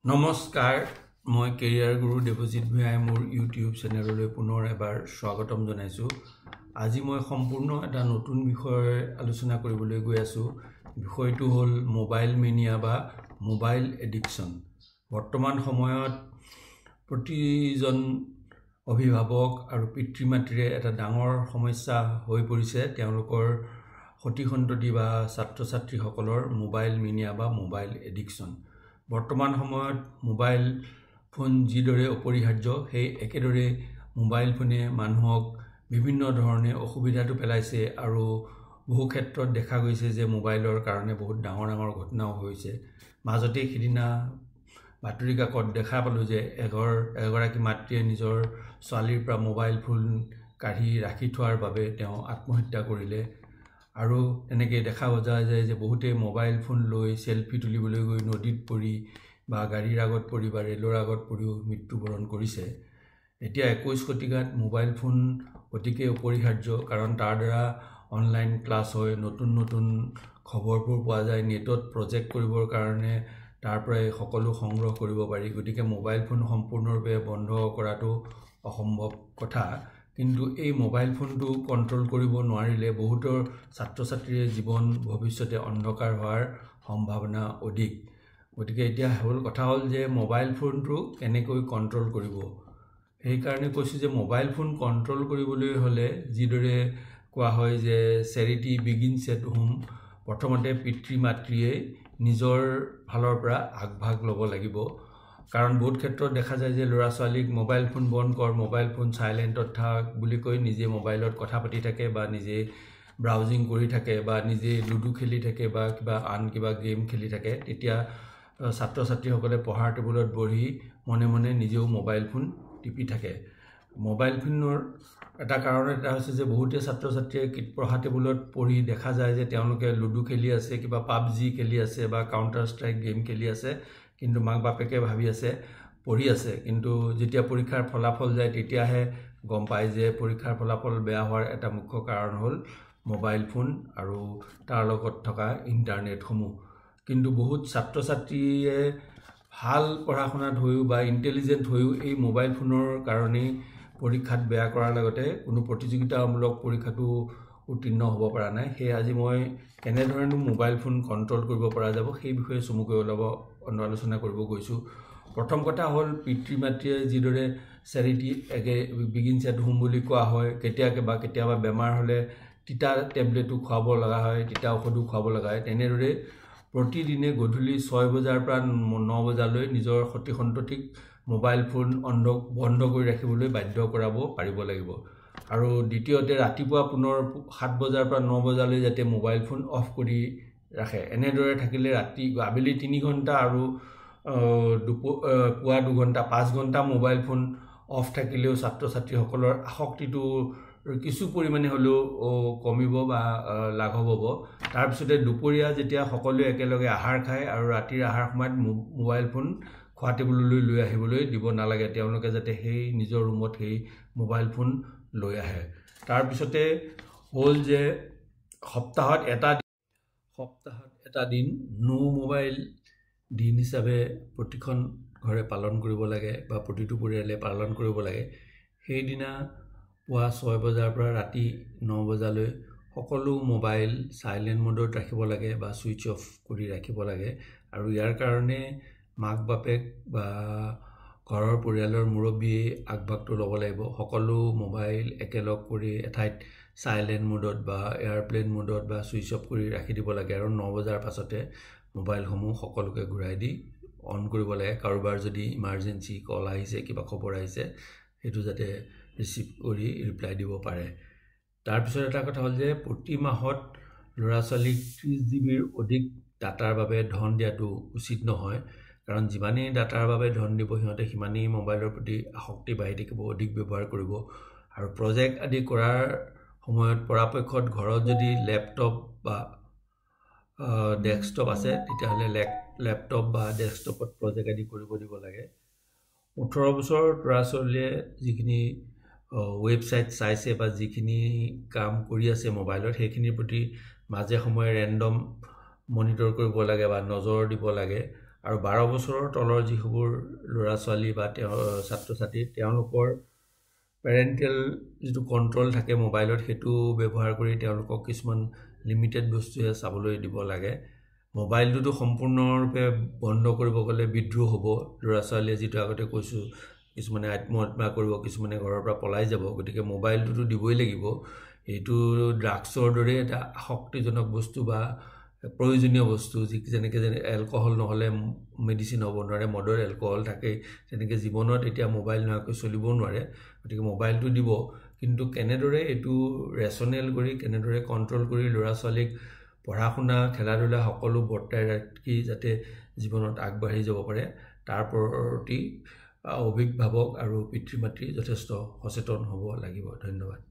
নমস্কাৰ মই কেৰিয়াৰ গুৰু দেৱজিৎ ভূঞাই মোৰ ইউটিউব চেনেললৈ পুনৰ এবাৰ স্বাগতম জনাইছো। আজি মই সম্পূৰ্ণ এটা নতুন বিষয় আলোচনা কৰিবলৈ গৈ আছো। বিষয়টো হ'ল মোবাইল মেনিয়া বা মোবাইল এডিকশ্যন। বৰ্তমান সময়ত প্ৰতিজন অভিভাৱক আৰু পিতৃ মাতৃৰে এটা ডাঙৰ সমস্যা হৈ পৰিছে তেওঁলোকৰ সতি সন্ততি বা ছাত্ৰ ছাত্ৰীসকলৰ মোবাইল মেনিয়া বা মোবাইল এডিকশ্যন। বৰ্তমান সময়ত মোবাইল ফোন যিদৰে অপৰিহাৰ্য সেই একেদৰে মোবাইল ফোনে মানুহক বিভিন্ন ধৰণে অসুবিধাটো পেলাইছে আৰু বহু ক্ষেত্ৰত দেখা গৈছে যে মোবাইলৰ কাৰণে বহুত ডাঙৰ ডাঙৰ ঘটনাও হৈছে। মাজতে সিদিনা বাতৰি কাকত দেখা পালোঁ যে এগৰাকী মাতৃয়ে নিজৰ ছোৱালীৰ পৰা মোবাইল ফোন কাঢ়ি ৰাখি থোৱাৰ বাবে তেওঁ আত্মহত্যা কৰিলে। আৰু এনেকৈ দেখা যায় যে বহুতে মোবাইল ফোন লৈ চেলফি তুলিবলৈ গৈ নদীত পৰি বা গাড়ীৰ আগত পৰি বা ৰেলৰ আগত পৰিও মৃত্যুবৰণ কৰিছে। এতিয়া 21 শতিকাত মোবাইল ফোন অতিকৈ অপৰিহাৰ্য, কাৰণ তাৰ দ্বাৰা অনলাইন ক্লাছ হয়, নতুন নতুন খবৰবোৰ পোৱা যায়, নেটত প্ৰজেক্ট কৰিবৰ কাৰণে তাৰ পৰাই সকলো সংগ্ৰহ কৰিব পাৰি। গতিকে মোবাইল ফোন সম্পূৰ্ণৰূপে বন্ধ কৰাটো অসম্ভৱ কথা। কিন্তু এই মোবাইল ফোনটো কণ্ট্ৰল কৰিব নোৱাৰিলে বহুতৰ ছাত্ৰ ছাত্ৰীৰ জীৱন ভৱিষ্যতে অন্ধকাৰ হোৱাৰ সম্ভাৱনা অধিক। গতিকে এতিয়া কথা হ'ল যে মোবাইল ফোনটো কেনেকৈ কণ্ট্ৰল কৰিব। সেইকাৰণে কৈছোঁ যে মোবাইল ফোন কণ্ট্ৰল কৰিবলৈ হ'লে যিদৰে কোৱা হয় যে চেৰিটি বিগিনছ এট হোম, প্ৰথমতে পিতৃ মাতৃয়ে নিজৰ ফালৰ পৰা আগভাগ ল'ব লাগিব। কাৰণ বহুত ক্ষেত্ৰত দেখা যায় যে ল'ৰা ছোৱালীক মোবাইল ফোন বন্ধ কৰ, মোবাইল ফোন চাইলেণ্টত থাক বুলি কৈ নিজে মোবাইলত কথা পাতি থাকে বা নিজে ব্ৰাউজিং কৰি থাকে বা নিজে লুডু খেলি থাকে বা আন কিবা গেম খেলি থাকে। তেতিয়া ছাত্ৰ ছাত্ৰীসকলে পঢ়াৰ টেবুলত বহি মনে মনে নিজেও মোবাইল ফোন টিপি থাকে। মোবাইল ফোনৰ এটা কাৰণ এটা হৈছে যে বহুতে ছাত্ৰ ছাত্ৰীয়ে পঢ়া টেবুলত পঢ়ি দেখা যায় যে তেওঁলোকে লুডু খেলি আছে, কিবা পাবজি খেলি আছে বা কাউণ্টাৰ ষ্ট্ৰাইক গেম খেলি আছে, কিন্তু মাক বাপেকে ভাবি আছে পঢ়ি আছে। কিন্তু যেতিয়া পৰীক্ষাৰ ফলাফল যায় তেতিয়াহে গম পায় যে পৰীক্ষাৰ ফলাফল বেয়া হোৱাৰ এটা মুখ্য কাৰণ হ'ল মোবাইল ফোন আৰু তাৰ লগত থকা ইণ্টাৰনেটসমূহ। কিন্তু বহুত ছাত্ৰ ছাত্ৰীয়ে ভাল পঢ়া শুনাত হৈও বা ইণ্টেলিজেণ্ট হৈও এই মোবাইল ফোনৰ কাৰণেই পৰীক্ষাত বেয়া কৰাৰ লগতে কোনো প্ৰতিযোগিতামূলক পৰীক্ষাটো উত্তীৰ্ণ হ'ব পৰা নাই। সেয়ে আজি মই কেনেধৰণে মোবাইল ফোন কণ্ট্ৰল কৰিব পৰা যাব সেই বিষয়ে চমুকৈ অলপ আলোচনা কৰিব গৈছোঁ। প্ৰথম কথা হ'ল পিতৃ মাতৃয়ে যিদৰে চেৰিটি বিগিনছ এট হোম বুলি কোৱা হয়, কেতিয়াবা বেমাৰ হ'লে তিতা টেবলেটো খুৱাব লগা হয়, তিতা ঔষধো খুৱাব লগা হয়। তেনেদৰে প্ৰতিদিনে গধূলি 6 বজাৰ পৰা 9 বজালৈ নিজৰ সতি সন্ততিক মোবাইল ফোন বন্ধ কৰি ৰাখিবলৈ বাধ্য কৰাব পাৰিব লাগিব। আৰু দ্বিতীয়তে ৰাতিপুৱা পুনৰ 7 বজাৰ পৰা 9 বজালৈ যাতে মোবাইল ফোন অফ কৰি ৰাখে। এনেদৰে থাকিলে আবেলি 3 ঘণ্টা আৰু পুৱা 2 ঘণ্টা 5 ঘণ্টা মোবাইল ফোন অফ থাকিলেও ছাত্ৰ ছাত্ৰীসকলৰ আসক্তিটো কিছু পৰিমাণে হ'লেও কমিব বা লাঘৱ হ'ব। তাৰপিছতে দুপৰীয়া যেতিয়া সকলোৱে একেলগে আহাৰ খায় আৰু ৰাতিৰ আহাৰ সময়ত মোবাইল ফোন খোৱা টেবুললৈ লৈ আহিবলৈ দিব নালাগে। তেওঁলোকে যাতে সেই নিজৰ ৰুমত সেই মোবাইল ফোন লৈ আহে। তাৰপিছতে হ'ল যে সপ্তাহত এটা দিন নো মোবাইল দিন হিচাপে প্ৰতিখন ঘৰে পালন কৰিব লাগে বা প্ৰতিটো পৰিয়ালে পালন কৰিব লাগে। সেইদিনা পুৱা 6 বজাৰ পৰা ৰাতি 9 বজালৈ সকলো মোবাইল চাইলেণ্ট মোডত ৰাখিব লাগে বা ছুইচ অফ কৰি ৰাখিব লাগে। আৰু ইয়াৰ কাৰণে মাক বাপেক বা ঘৰৰ পৰিয়ালৰ মুৰব্বীয়ে আগভাগটো ল'ব লাগিব। সকলো মোবাইল একেলগ কৰি এঠাইত চাইলেণ্ট মোডত বা এয়াৰপ্লেন মোডত বা ছুইচ অফ কৰি ৰাখি দিব লাগে। আৰু 9 বজাৰ পাছতে মোবাইলসমূহ সকলোকে ঘূৰাই দি অন কৰিব লাগে। কাৰোবাৰ যদি ইমাৰ্জেঞ্চি কল আহিছে, কিবা খবৰ আহিছে, সেইটো যাতে ৰিচিভ কৰি ৰিপ্লাই দিব পাৰে। তাৰপিছত এটা কথা হ'ল যে প্ৰতি মাহত ল'ৰা ছোৱালীক 30 GBৰ অধিক ডাটাৰ বাবে ধন দিয়াটো উচিত নহয়। কাৰণ যিমানেই ডাটাৰ বাবে ধন দিব সিহঁতে সিমানেই মোবাইলৰ প্ৰতি আসক্তি বাঢ়ি থাকিব, অধিক ব্যৱহাৰ কৰিব। আৰু প্ৰজেক্ট আদি কৰাৰ সময়ত পৰাপক্ষত ঘৰত যদি লেপটপ বা ডেস্কটপ আছে তেতিয়াহ'লে লেপটপ বা ডেস্কটপত প্ৰজেক্ট আদি কৰিব দিব লাগে। 18 বছৰৰ ল'ৰা ছোৱালীয়ে যিখিনি ৱেবছাইট চাইছে বা যিখিনি কাম কৰি আছে মোবাইলত সেইখিনিৰ প্ৰতি মাজে সময়ে ৰেণ্ডম মনিটৰ কৰিব লাগে বা নজৰ দিব লাগে। আৰু 12 বছৰৰ তলৰ যিবোৰ ল'ৰা ছোৱালী বা ছাত্ৰ ছাত্ৰী তেওঁলোকৰ পেৰেণ্টেল যিটো কণ্ট্ৰল থাকে মোবাইলত সেইটো ব্যৱহাৰ কৰি তেওঁলোকক কিছুমান লিমিটেড বস্তুহে চাবলৈ দিব লাগে মোবাইলটোতো সম্পূৰ্ণৰূপে বন্ধ কৰিব গ'লে বিদ্ৰোহ হ'ব ল'ৰা ছোৱালীয়ে যিটো আগতে কৈছোঁ কিছুমানে আত্মহত্যা কৰিব কিছুমানে ঘৰৰ পৰা পলাই যাব গতিকে মোবাইলটোতো দিবই লাগিব এইটো ড্ৰাগছৰ দৰে এটা আসক্তিজনক বস্তু বা প্ৰয়োজনীয় বস্তু যেনেকৈ এলকহল নহ'লে মেডিচিন হ'ব নোৱাৰে মদৰ এলকহল থাকে তেনেকৈ জীৱনত এতিয়া মোবাইল নোহোৱাকৈ চলিব নোৱাৰে গতিকে মোবাইলটো দিব কিন্তু কেনেদৰে এইটো ৰেচনেল কৰি কেনেদৰে কণ্ট্ৰল কৰি ল'ৰা ছোৱালীক পঢ়া শুনা খেলা ধূলা সকলো বৰ্তাই ৰাখি যাতে জীৱনত আগবাঢ়ি যাব পাৰে তাৰ প্ৰতি অভিভাৱক আৰু পিতৃ মাতৃ যথেষ্ট সচেতন হ'ব লাগিব ধন্যবাদ